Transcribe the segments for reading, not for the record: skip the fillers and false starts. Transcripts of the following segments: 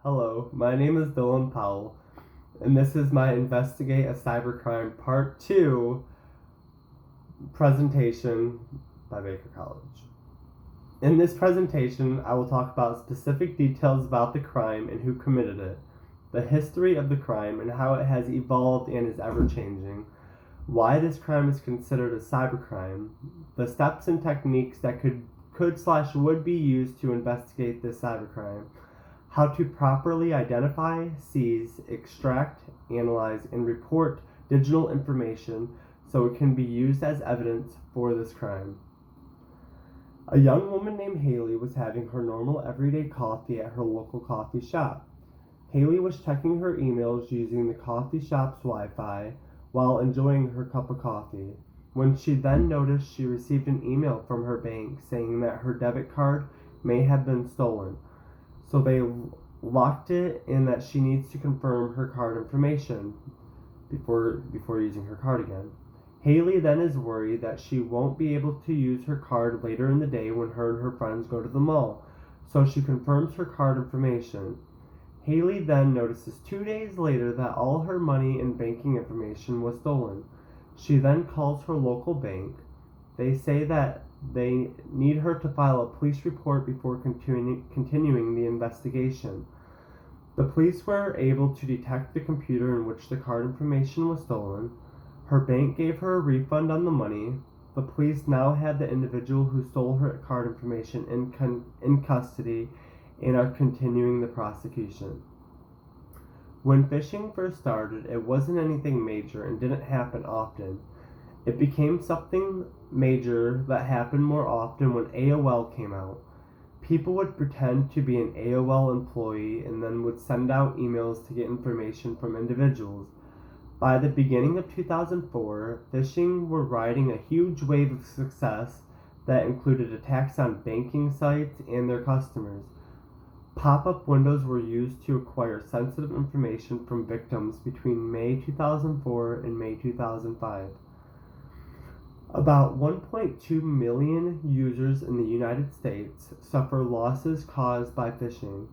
Hello, my name is Dylan Powell, and this is my Investigate a Cybercrime Part 2 presentation by Baker College. In this presentation, I will talk about specific details about the crime and who committed it, the history of the crime and how it has evolved and is ever-changing, why this crime is considered a cybercrime, the steps and techniques that could/would be used to investigate this cybercrime, how to properly identify, seize, extract, analyze, and report digital information so it can be used as evidence for this crime. A young woman named Haley was having her normal everyday coffee at her local coffee shop. Haley was checking her emails using the coffee shop's Wi-Fi while enjoying her cup of coffee, when she then noticed she received an email from her bank saying that her debit card may have been stolen. So they locked it and that she needs to confirm her card information before using her card again. Haley then is worried that she won't be able to use her card later in the day when her and her friends go to the mall, so she confirms her card information. Haley then notices 2 days later that all her money and banking information was stolen. She then calls her local bank. They say that they need her to file a police report before continuing the investigation. The police were able to detect the computer in which the card information was stolen. Her bank gave her a refund on the money. The police now have the individual who stole her card information in custody and are continuing the prosecution. When phishing first started, it wasn't anything major and didn't happen often. It became something major that happened more often when AOL came out. People would pretend to be an AOL employee and then would send out emails to get information from individuals. By the beginning of 2004, phishing were riding a huge wave of success that included attacks on banking sites and their customers. Pop-up windows were used to acquire sensitive information from victims between May 2004 and May 2005. About 1.2 million users in the United States suffer losses caused by phishing,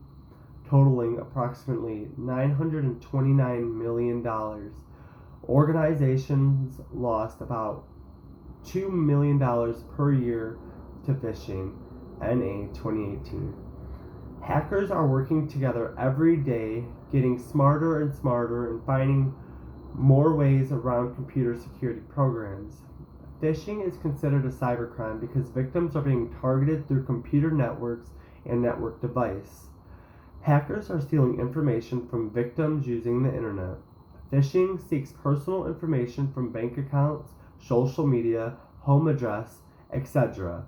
totaling approximately $929 million. Organizations lost about $2 million per year to phishing, NA 2018. Hackers are working together every day, getting smarter and smarter and finding more ways around computer security programs. Phishing is considered a cybercrime because victims are being targeted through computer networks and network device. Hackers are stealing information from victims using the internet. Phishing seeks personal information from bank accounts, social media, home address, etc.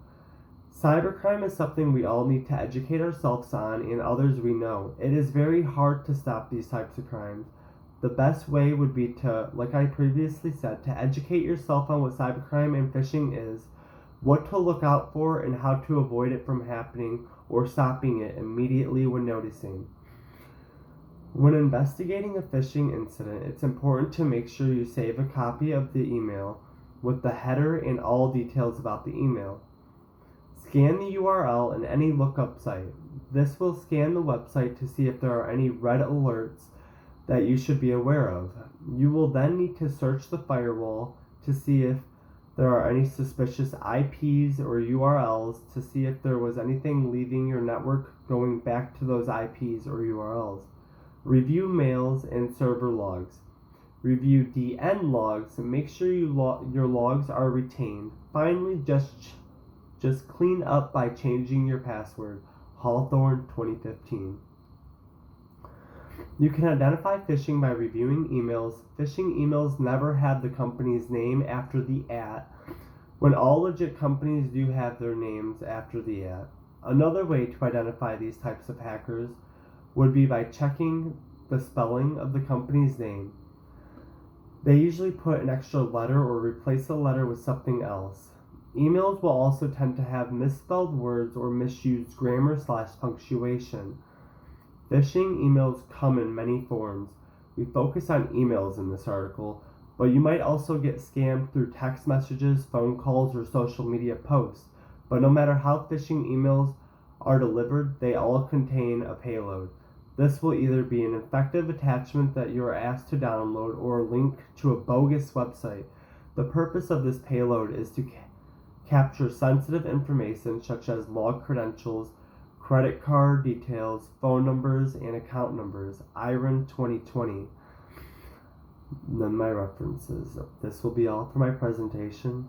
Cybercrime is something we all need to educate ourselves on and others we know. It is very hard to stop these types of crimes. The best way would be to, like I previously said, to educate yourself on what cybercrime and phishing is, what to look out for, and how to avoid it from happening or stopping it immediately when noticing. When investigating a phishing incident, it's important to make sure you save a copy of the email with the header and all details about the email. Scan the URL in any lookup site. This will scan the website to see if there are any red alerts that you should be aware of. You will then need to search the firewall to see if there are any suspicious IPs or URLs to see if there was anything leaving your network going back to those IPs or URLs. Review mails and server logs. Review DN logs and make sure your logs are retained. Finally, just clean up by changing your password. Hawthorne 2015. You can identify phishing by reviewing emails. Phishing emails never have the company's name after the @ when all legit companies do have their names after the @. Another way to identify these types of hackers would be by checking the spelling of the company's name. They usually put an extra letter or replace a letter with something else. Emails will also tend to have misspelled words or misused grammar/punctuation. Phishing emails come in many forms. We focus on emails in this article, but you might also get scammed through text messages, phone calls, or social media posts. But no matter how phishing emails are delivered, they all contain a payload. This will either be an effective attachment that you are asked to download or a link to a bogus website. The purpose of this payload is to capture sensitive information such as log credentials, credit card details, phone numbers, and account numbers. IRIN 2020. Then my references. This will be all for my presentation.